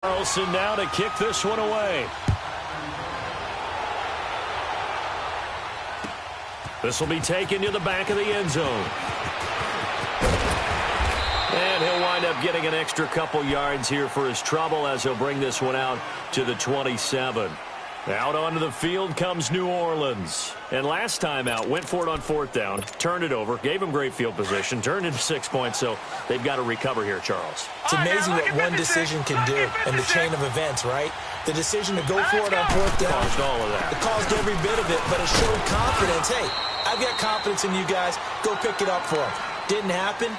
Carlson now to kick this one away. This will be taken to the back of the end zone. And he'll wind up getting an extra couple yards here for his trouble as he'll bring this one out to the 27. Out onto the field comes New Orleans. And last time out, went for it on fourth down, turned it over, gave him great field position, turned into 6 points, so they've got to recover here, Charles. It's amazing what one decision can do in the chain of events, right? The decision to go for it on fourth down. Caused all of that. It caused every bit of it, but it showed confidence. Hey, I've got confidence in you guys. Go pick it up for them. Didn't happen.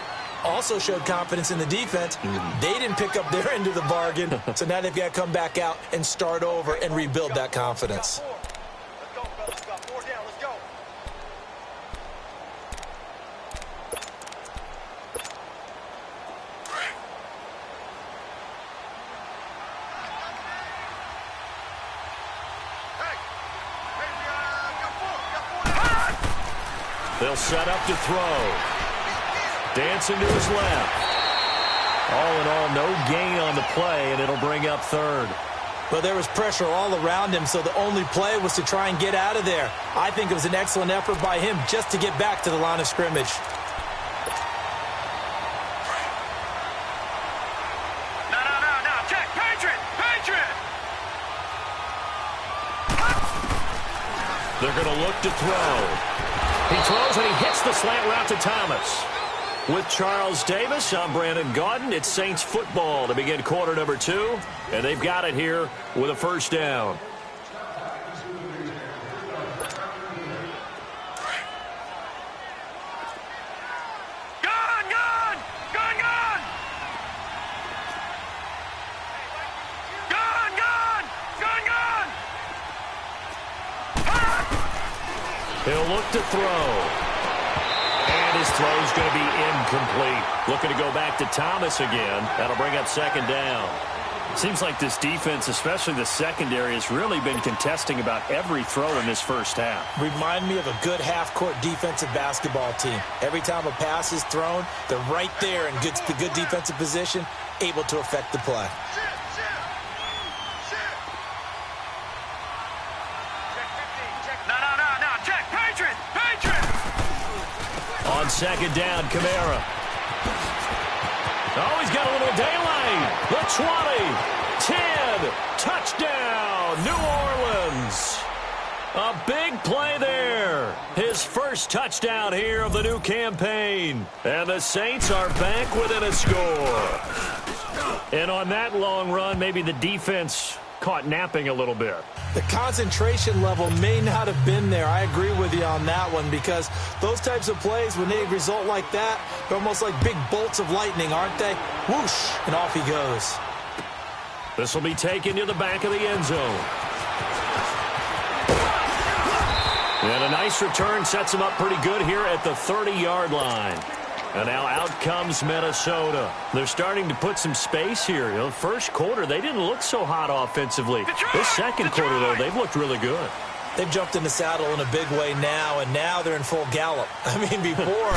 Also showed confidence in the defense. They didn't pick up their end of the bargain, so now they've got to come back out and start over and rebuild that confidence. Let's go. 4 down. Let's go. They'll set up to throw. Dancing to his left. All in all, no gain on the play, and it'll bring up third. Well, there was pressure all around him, so the only play was to try and get out of there. I think it was an excellent effort by him just to get back to the line of scrimmage. No. Check. Patriot. They're going to look to throw. He throws and he hits the slant route to Thomas. With Charles Davis, I'm Brandon Gaudin. It's Saints football to begin quarter number 2, and they've got it here with a first down. He'll look to throw. And his throw's going to be incomplete. Looking to go back to Thomas again. That'll bring up second down. Seems like this defense, especially the secondary, has really been contesting about every throw in this first half. Remind me of a good half-court defensive basketball team. Every time a pass is thrown, they're right there in good defensive position, able to affect the play. On second down, Kamara. Oh, he's got a little daylight. The 20, 10, touchdown, New Orleans. A big play there. His first touchdown here of the new campaign. And the Saints are back within a score. And on that long run, maybe the defense caught napping a little bit. The concentration level may not have been there. I agree with you on that one, because those types of plays, when they result like that, they're almost like big bolts of lightning, aren't they? Whoosh, and off he goes. This will be taken to the back of the end zone. And a nice return sets him up pretty good here at the 30-yard line. And now out comes Minnesota. They're starting to put some space here. You know, first quarter, they didn't look so hot offensively. This second quarter, though, they've looked really good. They've jumped in the saddle in a big way now, and now they're in full gallop. I mean, before,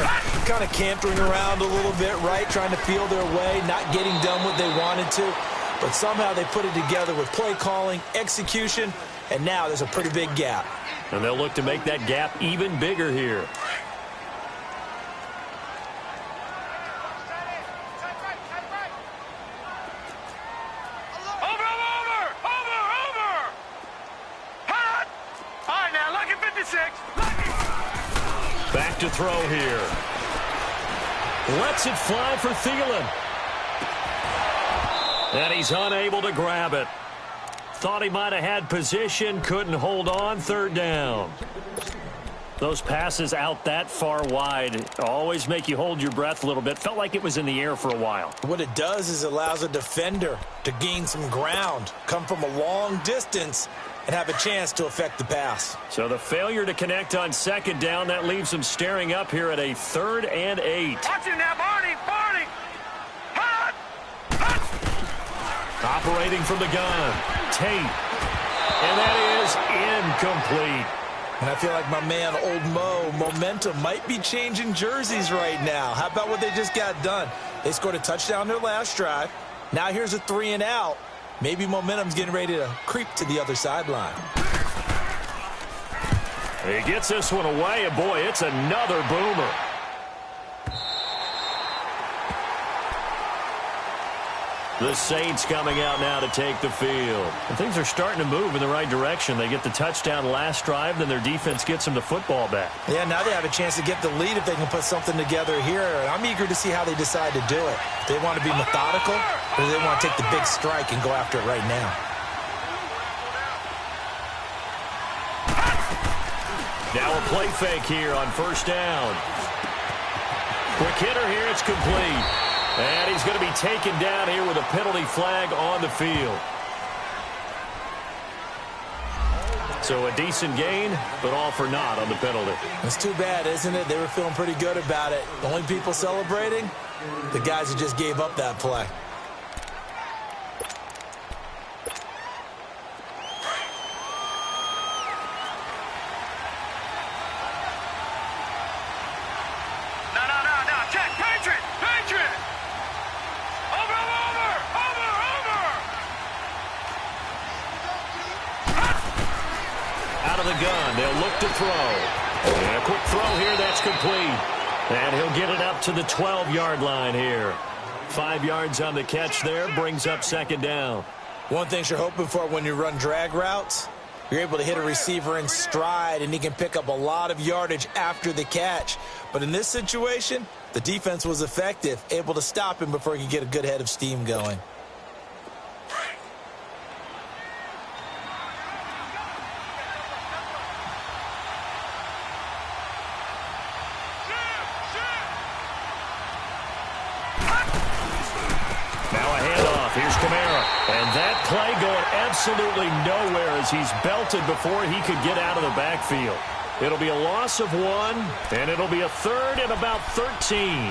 kind of cantering around a little bit, right, trying to feel their way, not getting done what they wanted to. But somehow they put it together with play calling, execution, and now there's a pretty big gap. And they'll look to make that gap even bigger here. Back to throw here. Lets it fly for Thielen. And he's unable to grab it. Thought he might have had position, couldn't hold on, third down. Those passes out that far wide always make you hold your breath a little bit. Felt like it was in the air for a while. What it does is it allows a defender to gain some ground, come from a long distance, and have a chance to affect the pass. So the failure to connect on second down, that leaves him staring up here at a 3rd and 8. Watch him now, Barney. Hot. Operating from the gun, Tate. And that is incomplete. And I feel like my man, Old Mo, momentum might be changing jerseys right now. How about what they just got done? They scored a touchdown their last drive. Now here's a 3 and out. Maybe momentum's getting ready to creep to the other sideline. He gets this one away, and boy, it's another boomer. The Saints coming out now to take the field. And things are starting to move in the right direction. They get the touchdown last drive, then their defense gets them the football back. Yeah, now they have a chance to get the lead if they can put something together here. And I'm eager to see how they decide to do it. Do they want to be methodical, or do they want to take the big strike and go after it right now? Now a play fake here on first down. Quick hitter here, it's complete. And he's going to be taken down here with a penalty flag on the field. So a decent gain, but all for naught on the penalty. It's too bad, isn't it? They were feeling pretty good about it. The only people celebrating, the guys who just gave up that play. No. Check. Patriot. Over. Out of the gun, they'll look to throw. And a quick throw here, that's complete. And he'll get it up to the 12-yard line here. 5 yards on the catch there, brings up second down. One thing you're hoping for when you run drag routes, you're able to hit a receiver in stride, and he can pick up a lot of yardage after the catch. But in this situation, the defense was effective, able to stop him before he could get a good head of steam going. Play going absolutely nowhere as he's belted before he could get out of the backfield. It'll be a loss of 1, and it'll be a third and about 13.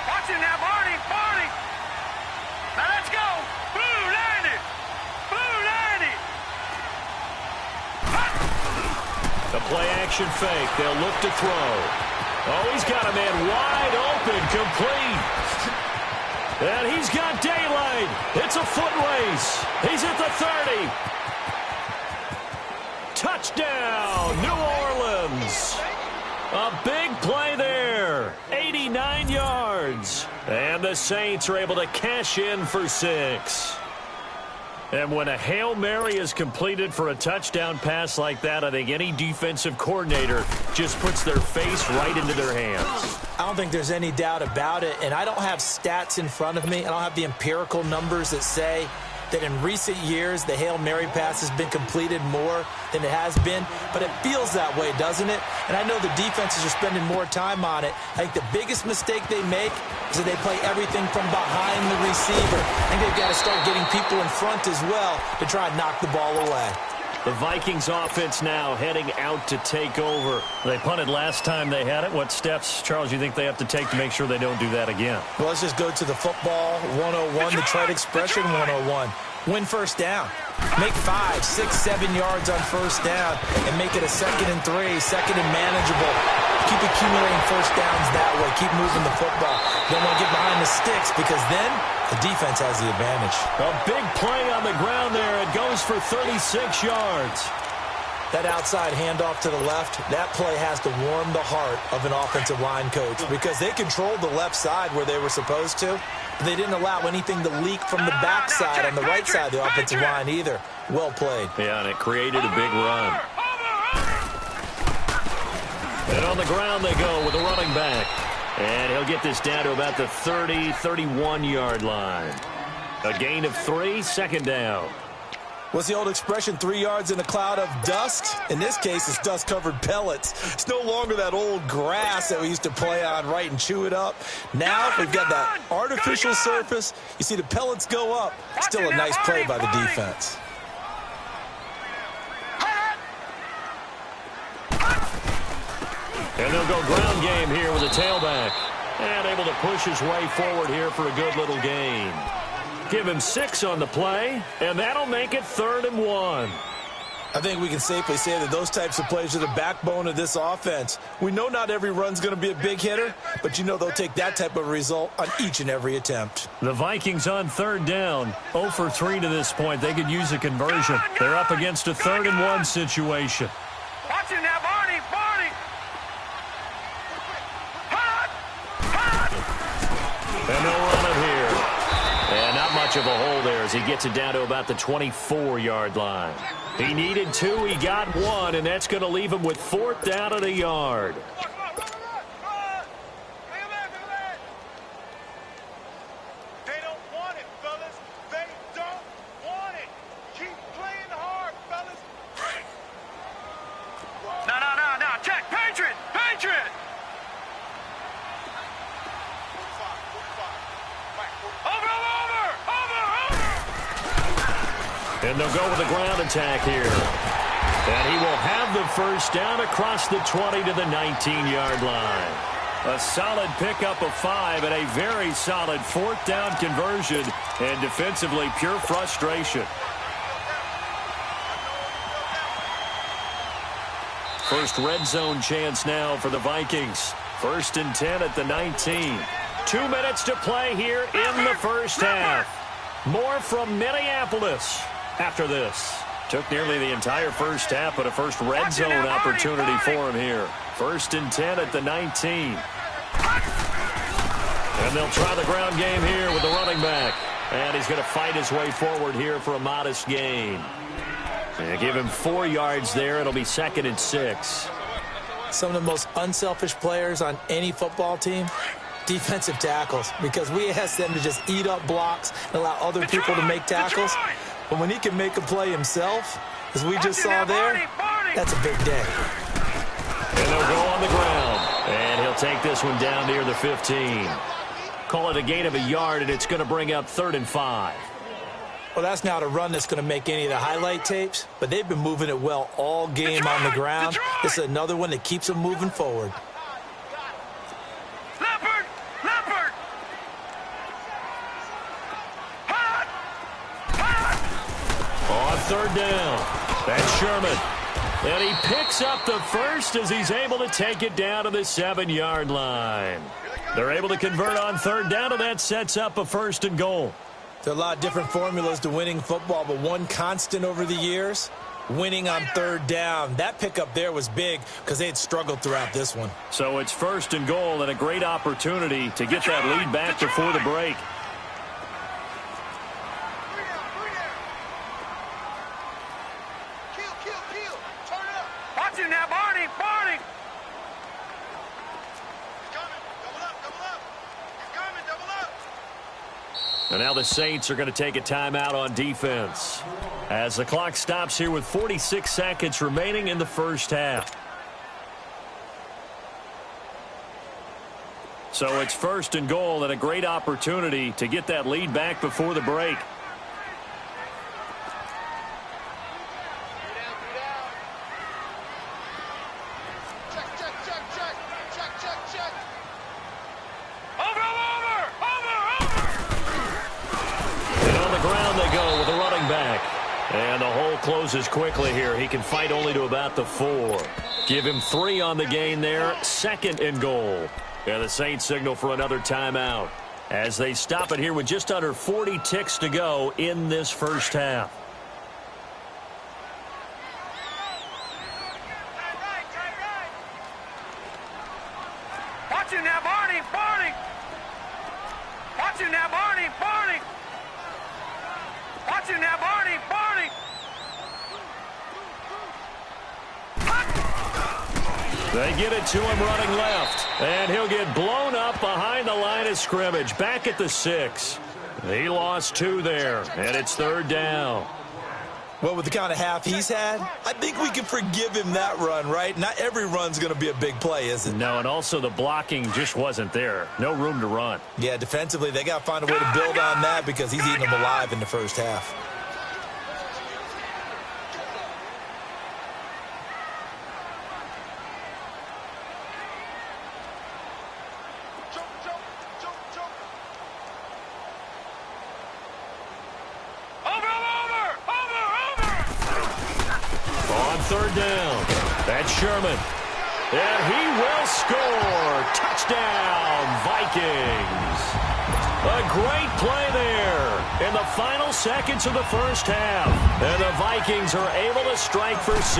Watch it now, Barney. Now let's go. Blue 90. The play-action fake. They'll look to throw. Oh, he's got a man wide open, complete. And he's got daylight. It's a foot race. He's at the 30. Touchdown, New Orleans. A big play there. 89 yards. And the Saints are able to cash in for 6. And when a Hail Mary is completed for a touchdown pass like that, I think any defensive coordinator just puts their face right into their hands. I don't think there's any doubt about it, and I don't have stats in front of me. I don't have the empirical numbers that say that in recent years the Hail Mary pass has been completed more than it has been, but it feels that way, doesn't it? And I know the defenses are spending more time on it. I think the biggest mistake they make is that they play everything from behind the receiver. I think they've got to start getting people in front as well to try and knock the ball away. The Vikings offense now heading out to take over. They punted last time they had it. What steps, Charles, you think they have to take to make sure they don't do that again? Well, let's just go to the football 101, the trade expression 101. Win first down. Make 5, 6, 7 yards on first down and make it a 2nd and 3, 2nd and manageable. Keep accumulating first downs that way. Keep moving the football. Don't want to get behind the sticks because then the defense has the advantage. A big play on the ground there. It goes for 36 yards. That outside handoff to the left, that play has to warm the heart of an offensive line coach because they controlled the left side where they were supposed to, but they didn't allow anything to leak from the backside on the right side of the offensive line either. Well played. Yeah, and it created a big run. And on the ground they go with a running back. And he'll get this down to about the 30, 31-yard line. A gain of 3, 2nd down. What's the old expression, 3 yards in a cloud of dust? In this case, it's dust-covered pellets. It's no longer that old grass that we used to play on, right, and chew it up. Now we've got that artificial surface. You see the pellets go up. Still a nice play by the defense. And they'll go ground game here with a tailback. And able to push his way forward here for a good little gain. Give him 6 on the play, and that'll make it 3rd and 1. I think we can safely say that those types of plays are the backbone of this offense. We know not every run's going to be a big hitter, but you know they'll take that type of result on each and every attempt. The Vikings on third down, 0 for 3 to this point. They could use a conversion. They're up against a 3rd and 1 situation. Watch it now, Barney, Barney. Hot, hot. And they'll run it here. And not much of a hole there as he gets it down to about the 24-yard line. He needed 2, he got 1, and that's going to leave him with 4th down and a yard. They don't want it, fellas. They don't want it. Keep playing hard, fellas. No. Check. Patriot. Over. And they'll go with a ground attack here. And he will have the first down across the 20 to the 19-yard line. A solid pickup of 5 and a very solid 4th down conversion. And defensively, pure frustration. First red zone chance now for the Vikings. 1st and 10 at the 19. 2 minutes to play here in the first half. More from Minneapolis after this. Took nearly the entire first half, but a first red zone opportunity for him here. 1st and 10 at the 19. And they'll try the ground game here with the running back. And he's going to fight his way forward here for a modest gain. And give him 4 yards there. It'll be 2nd and 6. Some of the most unselfish players on any football team, defensive tackles, because we ask them to just eat up blocks and allow other people to make tackles. But when he can make a play himself, as we just saw there, that's a big day. And they'll go on the ground. And he'll take this one down near the 15. Call it a gain of a yard, and it's going to bring up 3rd and 5. Well, that's not a run that's going to make any of the highlight tapes, but they've been moving it well all game on the ground. This is another one that keeps them moving forward. Leopard. On 3rd down, that's Sherman. And he picks up the first as he's able to take it down to the 7-yard line. They're able to convert on 3rd down, and that sets up a 1st and goal. There are a lot of different formulas to winning football, but one constant over the years, winning on 3rd down. That pickup there was big because they had struggled throughout this one. So it's 1st and goal and a great opportunity to get that lead back before the break. Kill. Turn it up. Watch it now, Barney. And now the Saints are going to take a timeout on defense as the clock stops here with 46 seconds remaining in the first half. So it's 1st and goal and a great opportunity to get that lead back before the break. And the hole closes quickly here. He can fight only to about the 4. Give him 3 on the gain there. 2nd and goal. And the Saints signal for another timeout as they stop it here with just under 40 ticks to go in this first half. Watch it now, Barney. Watch it now, Barney. Watch it now, Barney. They get it to him running left. And he'll get blown up behind the line of scrimmage. Back at the 6. He lost 2 there. And it's 3rd down. Well, with the kind of half he's had, I think we can forgive him that run, right? Not every run's going to be a big play, is it? No, and also the blocking just wasn't there. No room to run. Yeah, defensively, they got to find a way to build on that because he's eating them alive in the first half. third down. That's Sherman. And he will score. Touchdown, Vikings. A great play there in the final seconds of the first half. And the Vikings are able to strike for 6.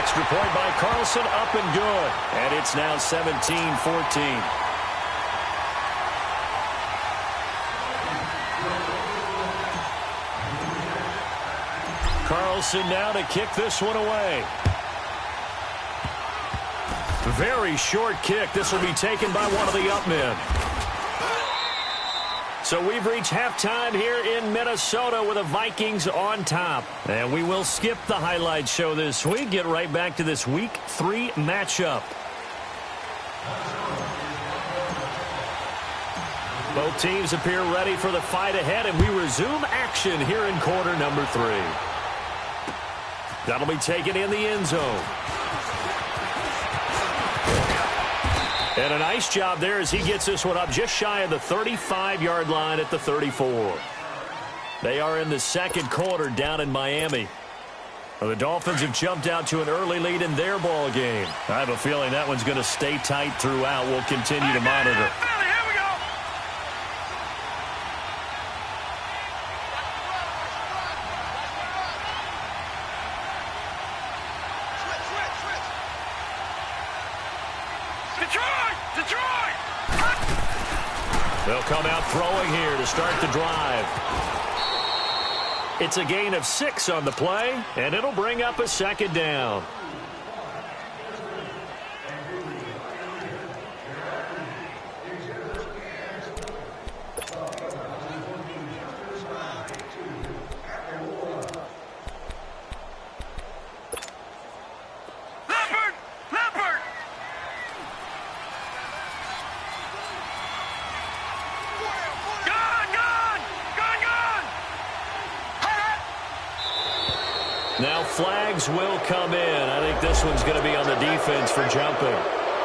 Extra point by Carlson, up and good. And it's now 17-14. Carlson now to kick this one away. Very short kick. This will be taken by one of the up men. So we've reached halftime here in Minnesota with the Vikings on top. And we will skip the highlight show this week. Get right back to this Week 3 matchup. Both teams appear ready for the fight ahead, and we resume action here in quarter number 3. That'll be taken in the end zone. And a nice job there as he gets this one up just shy of the 35-yard line at the 34. They are in the second quarter down in Miami. Well, the Dolphins have jumped out to an early lead in their ball game. I have a feeling that one's going to stay tight throughout. We'll continue to monitor. They'll come out throwing here to start the drive. It's a gain of 6 on the play, and it'll bring up a second down. Now flags will come in. I think this one's going to be on the defense for jumping.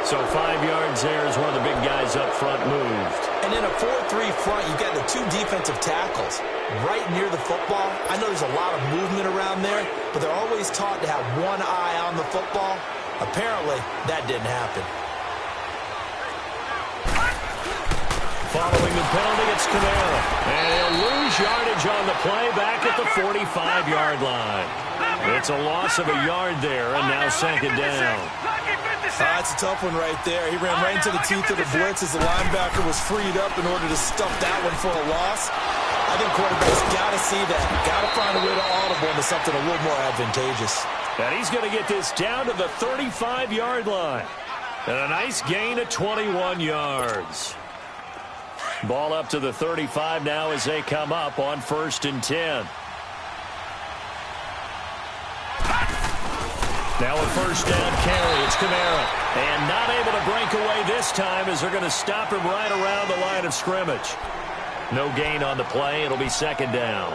So 5 yards there as one of the big guys up front moved. And in a 4-3 front, you've got the 2 defensive tackles right near the football. I know there's a lot of movement around there, but they're always taught to have one eye on the football. Apparently, that didn't happen. Following the penalty, it's Kamara. And he'll lose yardage on the play back at the 45-yard line. It's a loss of a yard there, and now second down. That's a tough one right there. He ran right into the teeth of the blitz as the linebacker was freed up in order to stuff that one for a loss. I think quarterbacks got to see that. Got to find a way to audible into something a little more advantageous. And he's going to get this down to the 35-yard line. And a nice gain of 21 yards. Ball up to the 35 now as they come up on 1st and 10. Now a first down carry. It's Kamara. And not able to break away this time as they're going to stop him right around the line of scrimmage. No gain on the play. It'll be second down.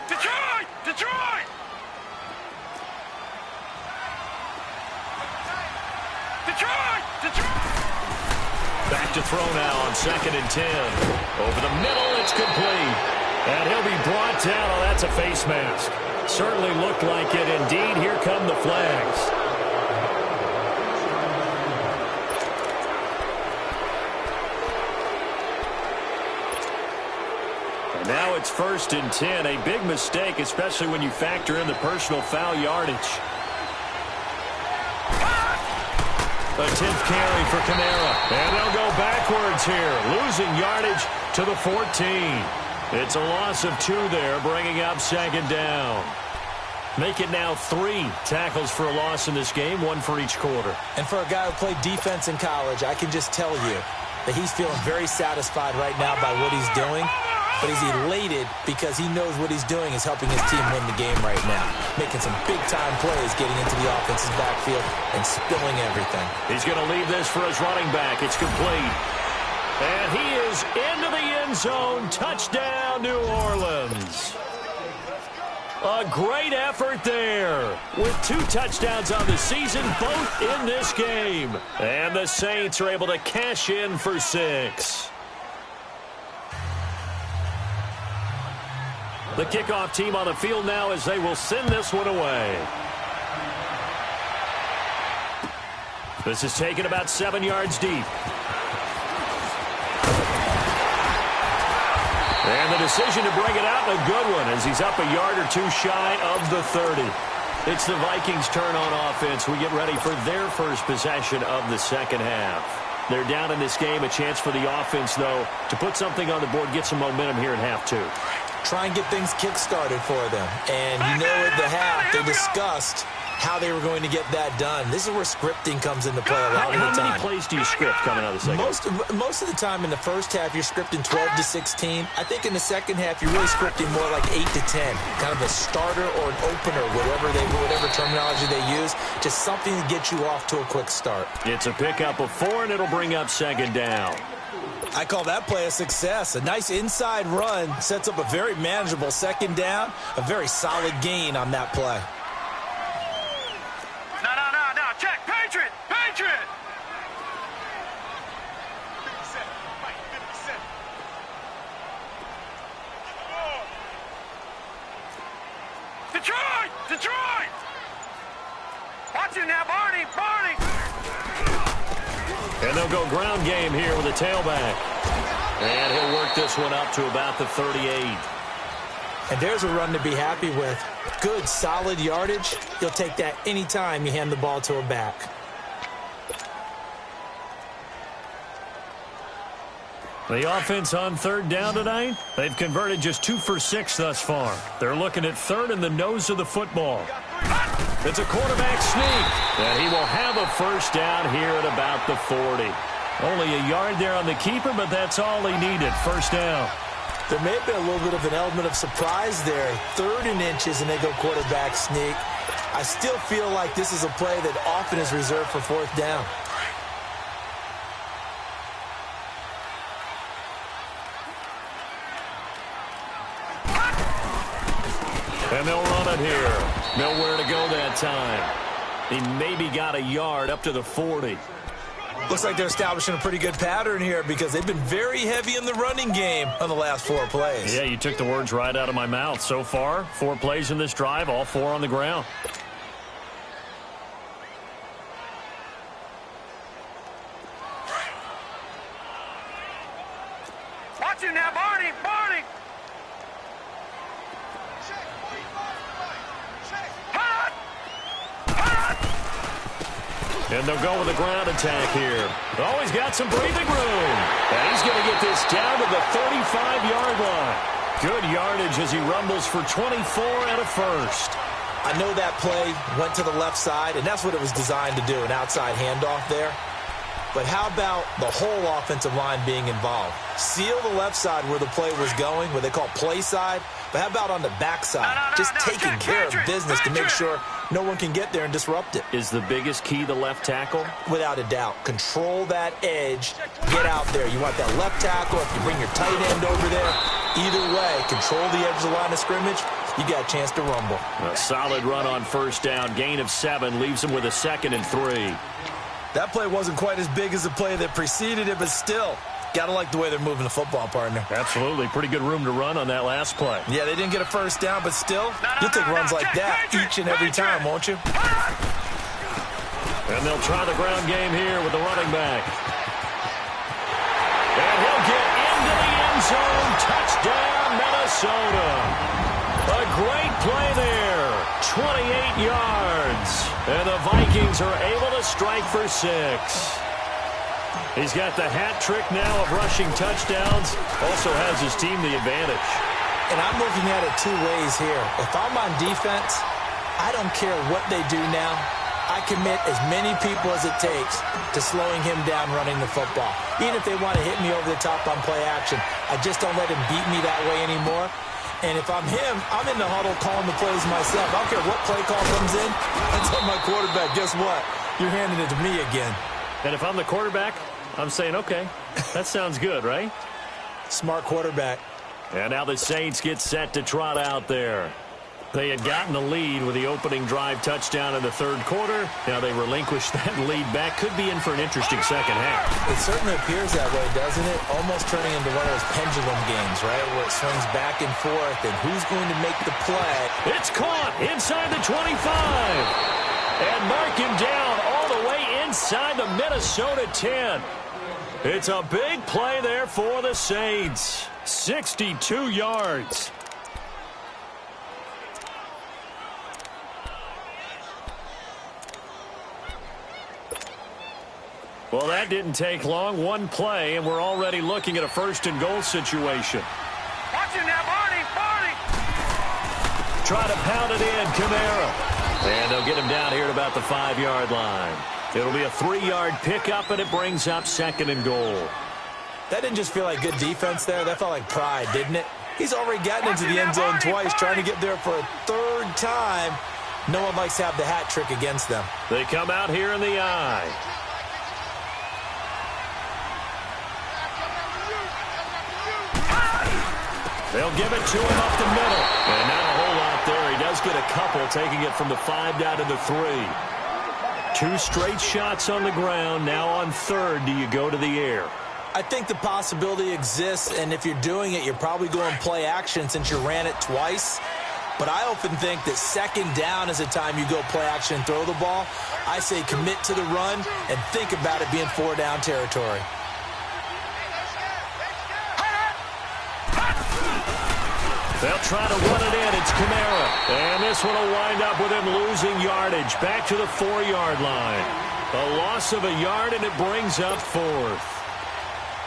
Detroit! Detroit! Detroit! Detroit! Back to throw now on 2nd and 10. Over the middle, it's complete. And he'll be brought down. Oh, that's a face mask. Certainly looked like it. Indeed, here come the flags. And now it's 1st and 10. A big mistake, especially when you factor in the personal foul yardage. A 10th carry for Kamara. And they'll go backwards here, losing yardage to the 14. It's a loss of 2 there, bringing up second down. Make it now 3 tackles for a loss in this game, 1 for each quarter. And for a guy who played defense in college, I can just tell you that he's feeling very satisfied right now by what he's doing. But he's elated because he knows what he's doing is helping his team win the game right now. Making some big-time plays, getting into the offense's backfield and spilling everything. He's going to leave this for his running back. It's complete. And he is into the end zone. Touchdown, New Orleans. A great effort there with 2 touchdowns on the season, both in this game. And the Saints are able to cash in for 6. The kickoff team on the field now as they will send this one away. This is taken about 7 yards deep. And the decision to bring it out, a good one, as he's up a yard or 2 shy of the 30. It's the Vikings' turn on offense. We get ready for their first possession of the second half. They're down in this game. A chance for the offense, though, to put something on the board, get some momentum here in half 2. Try and get things kick-started for them. And you know at the half, they discussed how they were going to get that done. This is where scripting comes into play a lot of the time. How many plays do you script coming out of the second half? Most of the time in the first half, you're scripting 12 to 16. I think in the second half, you're really scripting more like 8 to 10. Kind of a starter or an opener, whatever terminology they use. Just something to get you off to a quick start. It's a pickup of 4, and it'll bring up second down. I call that play a success. A nice inside run sets up a very manageable second down. A very solid gain on that play. No. Check. Patriot. 50 cents. Mike, 50 cents. Detroit. Watch it now, Barney. And they'll go ground game here with a tailback. And he'll work this one up to about the 38. And there's a run to be happy with. Good, solid yardage. You'll take that anytime you hand the ball to a back. The offense on third down tonight, they've converted just 2 for 6 thus far. They're looking at third in the nose of the football. It's a quarterback sneak, and he will have a first down here at about the 40. Only a yard there on the keeper, but that's all he needed. First down. There may have been a little bit of an element of surprise there. 3rd and inches, and they go quarterback sneak. I still feel like this is a play that often is reserved for 4th down. And they'll run it here. Nowhere to go that time. He maybe got a yard up to the 40. Looks like they're establishing a pretty good pattern here because they've been very heavy in the running game on the last 4 plays. Yeah, you took the words right out of my mouth. So far, 4 plays in this drive, all 4 on the ground. Watch it now, Barney. And they'll go with a ground attack here. Oh, he's got some breathing room. And he's going to get this down to the 35-yard line. Good yardage as he rumbles for 24 and a first. I know that play went to the left side, and that's what it was designed to do, an outside handoff there. But how about the whole offensive line being involved? Seal the left side where the play was going, what they call play side. But how about on the backside? Just taking care of business to make sure no one can get there and disrupt it. Is the biggest key the left tackle? Without a doubt. Control that edge. Get out there. You want that left tackle. If you bring your tight end over there, either way, control the edge of the line of scrimmage. You got a chance to rumble. A solid run on first down. Gain of 7 leaves him with a 2nd and 3. That play wasn't quite as big as the play that preceded it, but still, got to like the way they're moving the football, partner. Absolutely. Pretty good room to run on that last play. Yeah, they didn't get a first down, but still, you'll take runs like that each and every time, won't you? And they'll try the ground game here with the running back. And he'll get into the end zone. Touchdown, Minnesota. A great play there. 28 yards. And the Vikings are able to strike for 6. He's got the hat trick now of rushing touchdowns. Also has his team the advantage. And I'm looking at it 2 ways here. If I'm on defense, I don't care what they do now. I commit as many people as it takes to slowing him down running the football. Even if they want to hit me over the top on play action, I just don't let him beat me that way anymore. And if I'm him, I'm in the huddle calling the plays myself. I don't care what play call comes in. I tell my quarterback, guess what? You're handing it to me again. And if I'm the quarterback, I'm saying, okay, that sounds good, right? Smart quarterback. And now the Saints get set to trot out there. They had gotten the lead with the opening drive touchdown in the third quarter. Now they relinquished that lead back. Could be in for an interesting second half. It certainly appears that way, doesn't it? Almost turning into one of those pendulum games, right, where it swings back and forth, and who's going to make the play? It's caught inside the 25. And mark him down all the way inside the Minnesota 10. It's a big play there for the Saints. 62 yards. Well, that didn't take long. One play, and we're already looking at a first-and-goal situation. Watch him now, Barney! Try to pound it in, Kamara. And they'll get him down here at about the 5-yard line. It'll be a 3-yard pickup, and it brings up second and goal. That didn't just feel like good defense there. That felt like pride, didn't it? He's already gotten into the end zone twice, trying to get there for a third time. No one likes to have the hat trick against them. They come out here in the eye. They'll give it to him up the middle. And not a whole lot there. He does get a couple, taking it from the 5 down to the 3. 2 straight shots on the ground. Now on third, do you go to the air? I think the possibility exists, and if you're doing it, you're probably going play action since you ran it twice. But I often think that second down is the time you go play action and throw the ball. I say commit to the run and think about it being 4-down territory. They'll try to run it in. It's Kamara. And this one will wind up with him losing yardage. Back to the 4-yard line. A loss of a yard, and it brings up fourth.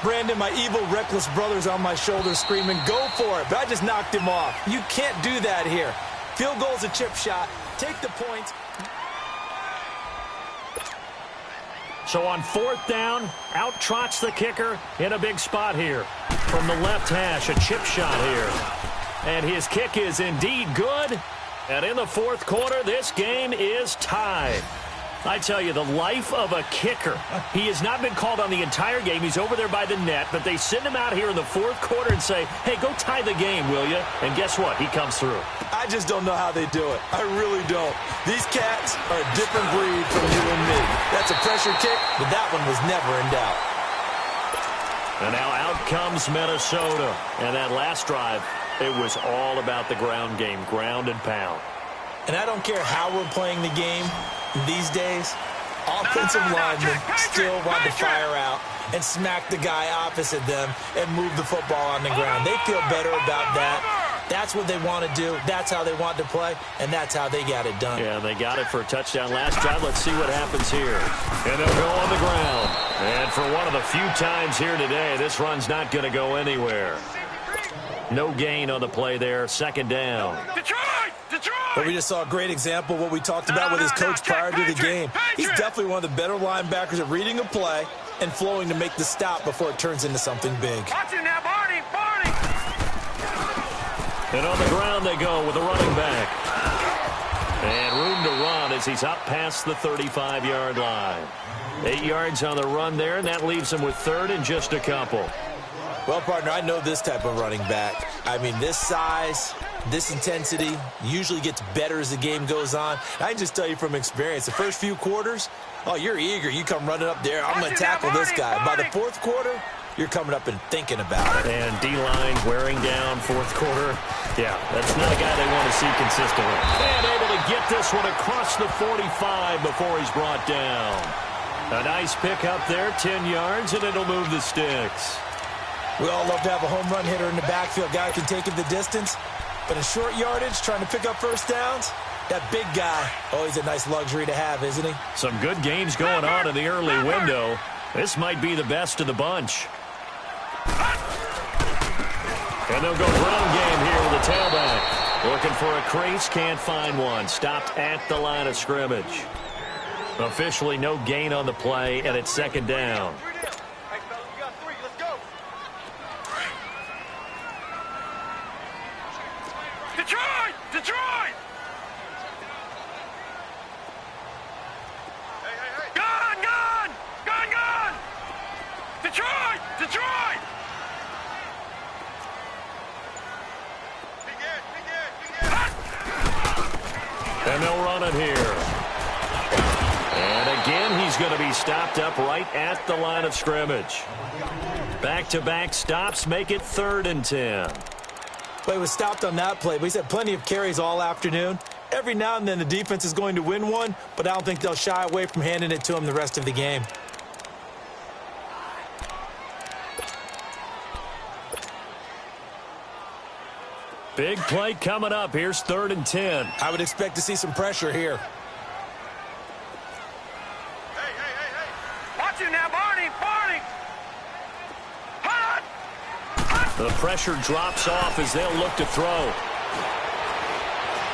Brandon, my evil, reckless brother's on my shoulder screaming, go for it. But I just knocked him off. You can't do that here. Field goal's a chip shot. Take the points. So on 4th down, out trots the kicker in a big spot here. From the left hash, a chip shot here. And his kick is indeed good. And in the 4th quarter, this game is tied. I tell you, the life of a kicker. He has not been called on the entire game. He's over there by the net, but they send him out here in the 4th quarter and say, hey, go tie the game, will you? And guess what? He comes through. I just don't know how they do it. I really don't. These cats are a different breed from you and me. That's a pressure kick, but that one was never in doubt. And now out comes Minnesota. And that last drive, it was all about the ground game, ground and pound. And I don't care how we're playing the game these days, offensive linemen still want to fire out and smack the guy opposite them and move the football on the ground. They feel better about that. That's what they want to do. That's how they want to play, and that's how they got it done. Yeah, they got it for a touchdown last drive. Let's see what happens here. And they'll go on the ground. And for one of the few times here today, this run's not going to go anywhere. No gain on the play there. Second down. Detroit! But we just saw a great example of what we talked about with his coach prior to the game. He's definitely one of the better linebackers at reading a play and flowing to make the stop before it turns into something big. Watch him now, Barney! And on the ground they go with the running back. And room to run as he's up past the 35-yard line. 8 yards on the run there, and that leaves him with third and just a couple. Well, partner, I know this type of running back. I mean, this size, this intensity usually gets better as the game goes on. I can just tell you from experience, the first few quarters, oh, you're eager. You come running up there. I'm going to tackle this guy. By the 4th quarter, you're coming up and thinking about it. And D-line wearing down 4th quarter. Yeah, that's not a guy they want to see consistently. And able to get this one across the 45 before he's brought down. A nice pick up there, 10 yards, and it'll move the sticks. We all love to have a home run hitter in the backfield. Guy can take it the distance. But in short yardage, trying to pick up first downs, that big guy, always a nice luxury to have, isn't he? Some good games going on in the early window. This might be the best of the bunch. And they'll go ground game here with the tailback. Looking for a crease, can't find one. Stopped at the line of scrimmage. Officially no gain on the play, and it's second down. Detroit! Gone! Detroit! And they'll run it here. And again, he's going to be stopped up right at the line of scrimmage. Back-to-back stops make it 3rd and 10. Well, he was stopped on that play, but he's had plenty of carries all afternoon. Every now and then the defense is going to win one, but I don't think they'll shy away from handing it to him the rest of the game. Big play coming up. Here's 3rd and 10. I would expect to see some pressure here. Hey. Watch it now, Barney. Hot. The pressure drops off as they'll look to throw.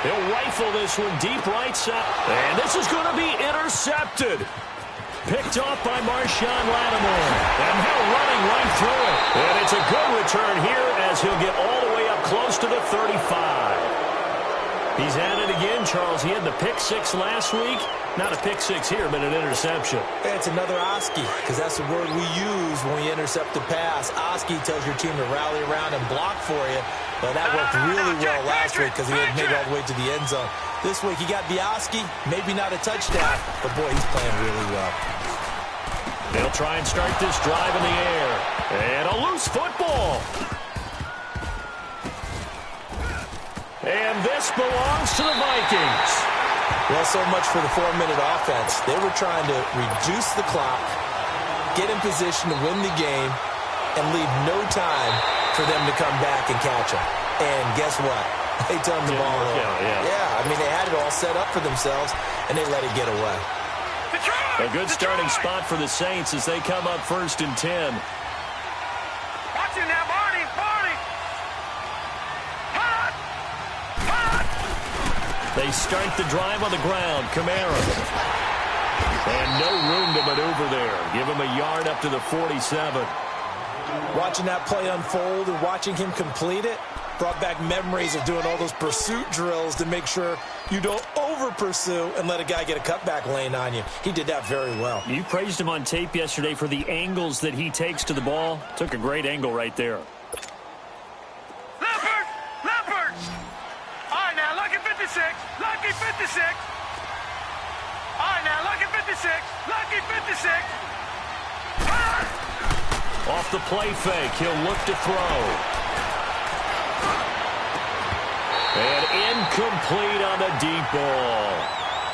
He'll rifle this one deep right side. And this is going to be intercepted. Picked off by Marshawn Lattimore. And now running right through it. And it's a good return here as he'll get all the way up close to the 35. He's at it again, Charles. He had the pick 6 last week. Not a pick 6 here, but an interception. It's another Oski, because that's the word we use when we intercept a pass. Oski tells your team to rally around and block for you. But that worked really well last week because he had made it all the way to the end zone. This week he got the Oski, maybe not a touchdown, but boy, he's playing really well. They'll try and start this drive in the air. And a loose football. And this belongs to the Vikings. Well, so much for the 4-minute offense. They were trying to reduce the clock, get in position to win the game, and leave no time for them to come back and catch them. And guess what? They turned the ball over. Yeah, I mean, they had it all set up for themselves, and they let it get away. A good starting spot for the Saints as they come up 1st and 10. Watch it now, Barney. They start the drive on the ground. Kamara. And no room to maneuver there. Give him a yard up to the 47. Watching that play unfold and watching him complete it brought back memories of doing all those pursuit drills to make sure you don't over-pursue and let a guy get a cutback lane on you. He did that very well. You praised him on tape yesterday for the angles that he takes to the ball. Took a great angle right there. Leopard! All right, now, lucky 56. All right, now, lucky 56. Off the play fake, he'll look to throw. And incomplete on the deep ball.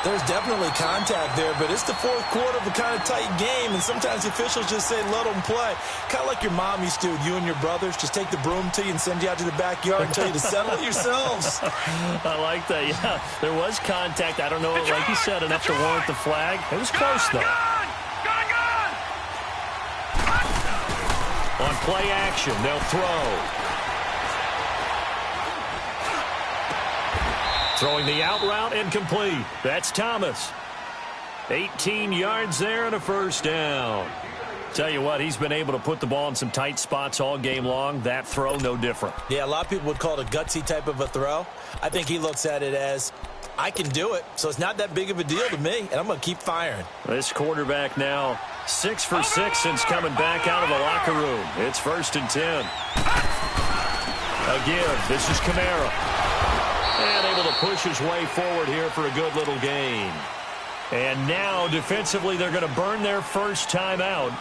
There's definitely contact there, but it's the 4th quarter of a kind of tight game, and sometimes officials just say, let them play. Kind of like your mom used to with you and your brothers. Just take the broom to you and send you out to the backyard and tell you to settle it yourselves. I like that, yeah. There was contact. I don't know, like you said, enough to warrant the flag. It was close, though. Gone! On play action, they'll throw. Throwing the out route incomplete. That's Thomas. 18 yards there and a 1st down. Tell you what, he's been able to put the ball in some tight spots all game long. That throw, no different. Yeah, a lot of people would call it a gutsy type of a throw. I think he looks at it as, I can do it, so it's not that big of a deal to me, and I'm going to keep firing. This quarterback now 6 for 6 since coming back out of the locker room. It's 1st and 10. Again, this is Kamara. And able to push his way forward here for a good little gain. And now, defensively, they're going to burn their first timeout.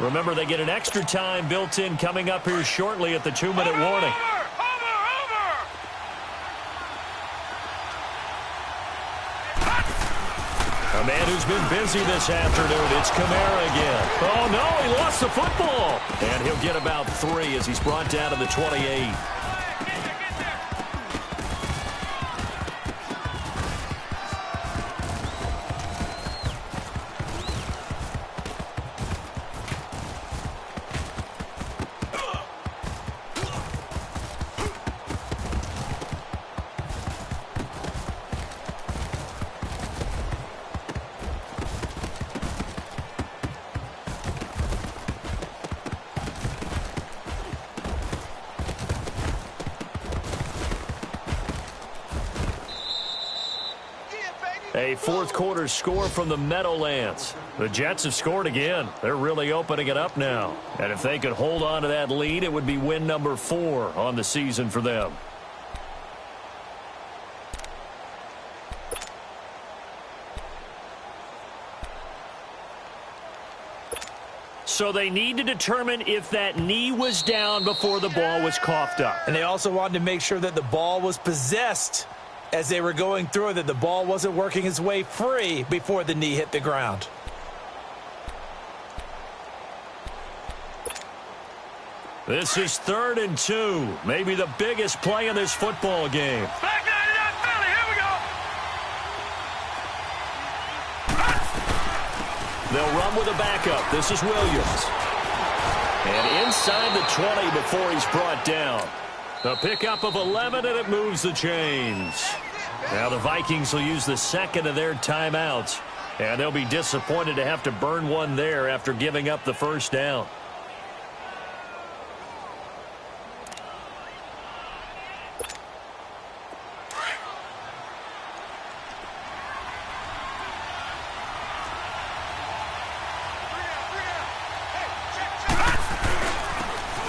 Remember, they get an extra time built in coming up here shortly at the 2-minute warning. Over! A man who's been busy this afternoon. It's Kamara again. Oh, no, he lost the football. And he'll get about 3 as he's brought down to the 28. A 4th quarter score from the Meadowlands. The Jets have scored again. They're really opening it up now. And if they could hold on to that lead, it would be win number 4 on the season for them. So they need to determine if that knee was down before the ball was coughed up. And they also wanted to make sure that the ball was possessed as they were going through it, that the ball wasn't working its way free before the knee hit the ground. This is 3rd and 2. Maybe the biggest play in this football game. Back 99 Philly, here we go. They'll run with a backup. This is Williams. And inside the 20 before he's brought down. The pickup of 11, and it moves the chains. Now the Vikings will use the second of their timeouts. And they'll be disappointed to have to burn one there after giving up the first down.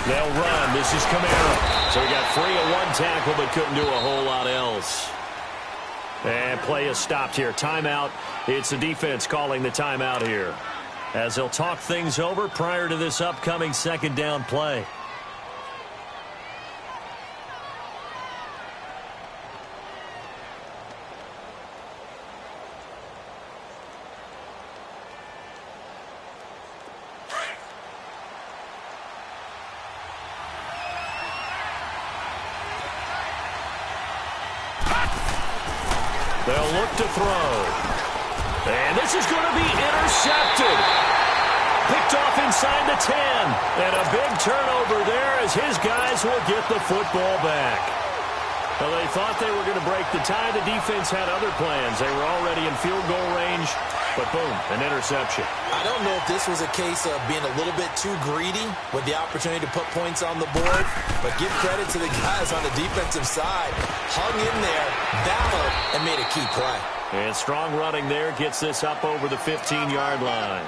They'll run. This is Kamara. So he got free of one tackle but couldn't do a whole lot else. And play is stopped here. Timeout. It's the defense calling the timeout here, as they'll talk things over prior to this upcoming second down play. They'll look to throw. And this is going to be intercepted. Picked off inside the 10. And a big turnover there as his guys will get the football back. Well, they thought they were going to break the tie. The defense had other plans. They were already in field goal range. But boom, an interception. I don't know if this was a case of being a little bit too greedy with the opportunity to put points on the board, but give credit to the guys on the defensive side. Hung in there, battled, and made a key play. And strong running there gets this up over the 15-yard line.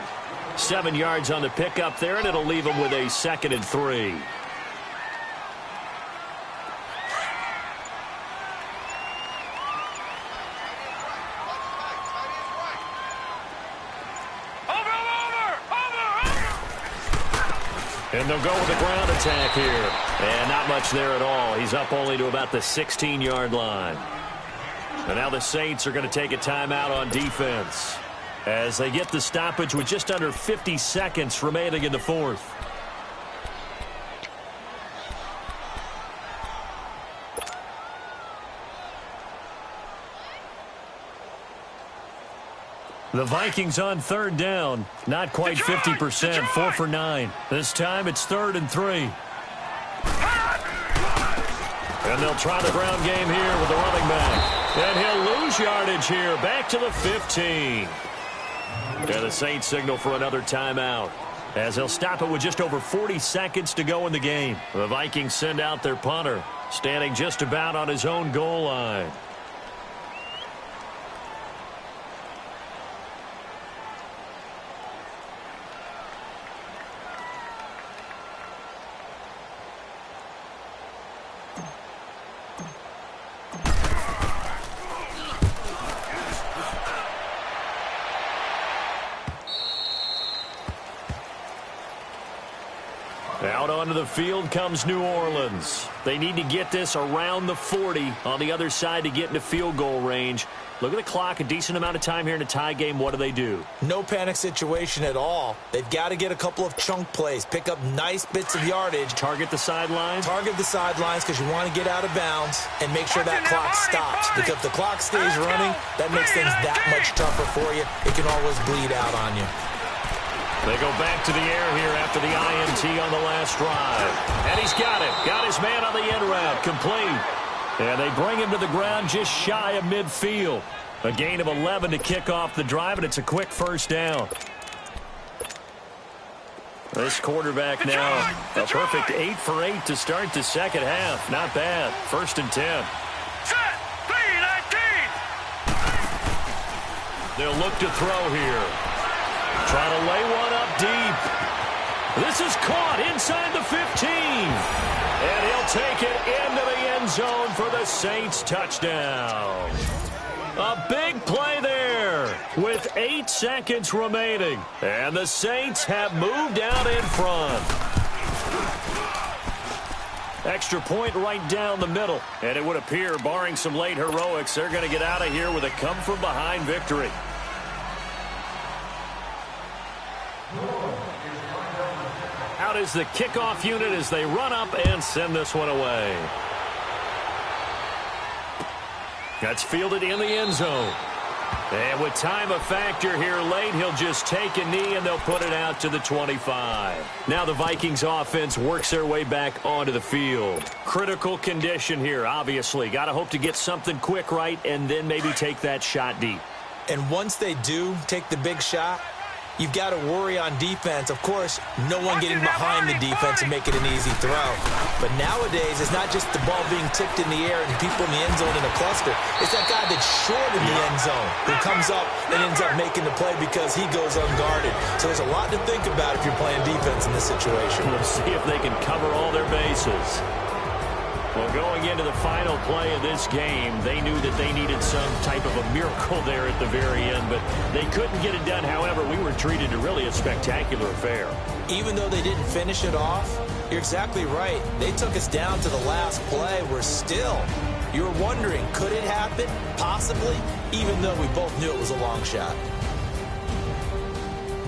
7 yards on the pickup there, and it'll leave them with a 2nd and 3. And they'll go with a ground attack here. And not much there at all. He's up only to about the 16-yard line. And now the Saints are going to take a timeout on defense as they get the stoppage with just under 50 seconds remaining in the fourth. The Vikings on 3rd down. Not quite 50%. 4 for 9. This time it's 3rd and 3. And they'll try the ground game here with the running back. And he'll lose yardage here. Back to the 15. And the Saints signal for another timeout, as they'll stop it with just over 40 seconds to go in the game. The Vikings send out their punter, standing just about on his own goal line. Out onto the field comes New Orleans. They need to get this around the 40 on the other side to get into field goal range. Look at the clock, a decent amount of time here in a tie game. What do? No panic situation at all. They've got to get a couple of chunk plays, pick up nice bits of yardage. Target the sidelines? Target the sidelines because you want to get out of bounds and make sure that clock stops. Because if the clock stays running, that makes things that much tougher for you. It can always bleed out on you. They go back to the air here after the INT on the last drive. And he's got it. Got his man on the end route. Complete. And they bring him to the ground just shy of midfield. A gain of 11 to kick off the drive, and it's a quick first down. This quarterback now, a perfect 8 for 8 to start the second half. Not bad. 1st and 10. Set, P19. They'll look to throw here. Trying to lay one up deep. This is caught inside the 15. And he'll take it into the end zone for the Saints touchdown. A big play there with 8 seconds remaining. And the Saints have moved out in front. Extra point right down the middle. And it would appear, barring some late heroics, they're going to get out of here with a come-from-behind victory. Out is the kickoff unit as they run up and send this one away. That's fielded in the end zone. And with time a factor here late, he'll just take a knee and they'll put it out to the 25. Now the Vikings offense works their way back onto the field. Critical condition here, obviously. Got to hope to get something quick right and then maybe take that shot deep. And once they do take the big shot, you've got to worry on defense. Of course, no one getting behind the defense and make it an easy throw. But nowadays, it's not just the ball being tipped in the air and people in the end zone in a cluster. It's that guy that's short in the end zone who comes up and ends up making the play because he goes unguarded. So there's a lot to think about if you're playing defense in this situation. We'll see if they can cover all their bases. Well, going into the final play of this game, they knew that they needed some type of a miracle there at the very end, but they couldn't get it done. However, we were treated to really a spectacular affair. Even though they didn't finish it off, you're exactly right. They took us down to the last play. We're still, you were wondering, could it happen? Possibly, even though we both knew it was a long shot.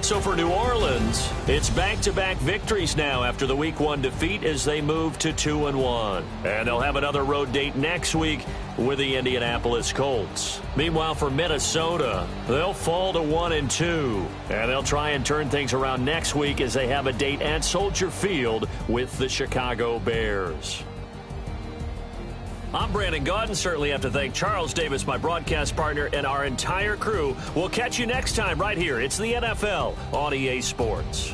So for New Orleans, it's back-to-back victories now after the Week 1 defeat as they move to 2-1. And they'll have another road date next week with the Indianapolis Colts. Meanwhile, for Minnesota, they'll fall to 1-2. And they'll try and turn things around next week as they have a date at Soldier Field with the Chicago Bears. I'm Brandon Gaudin. Certainly have to thank Charles Davis, my broadcast partner, and our entire crew. We'll catch you next time right here. It's the NFL on EA Sports.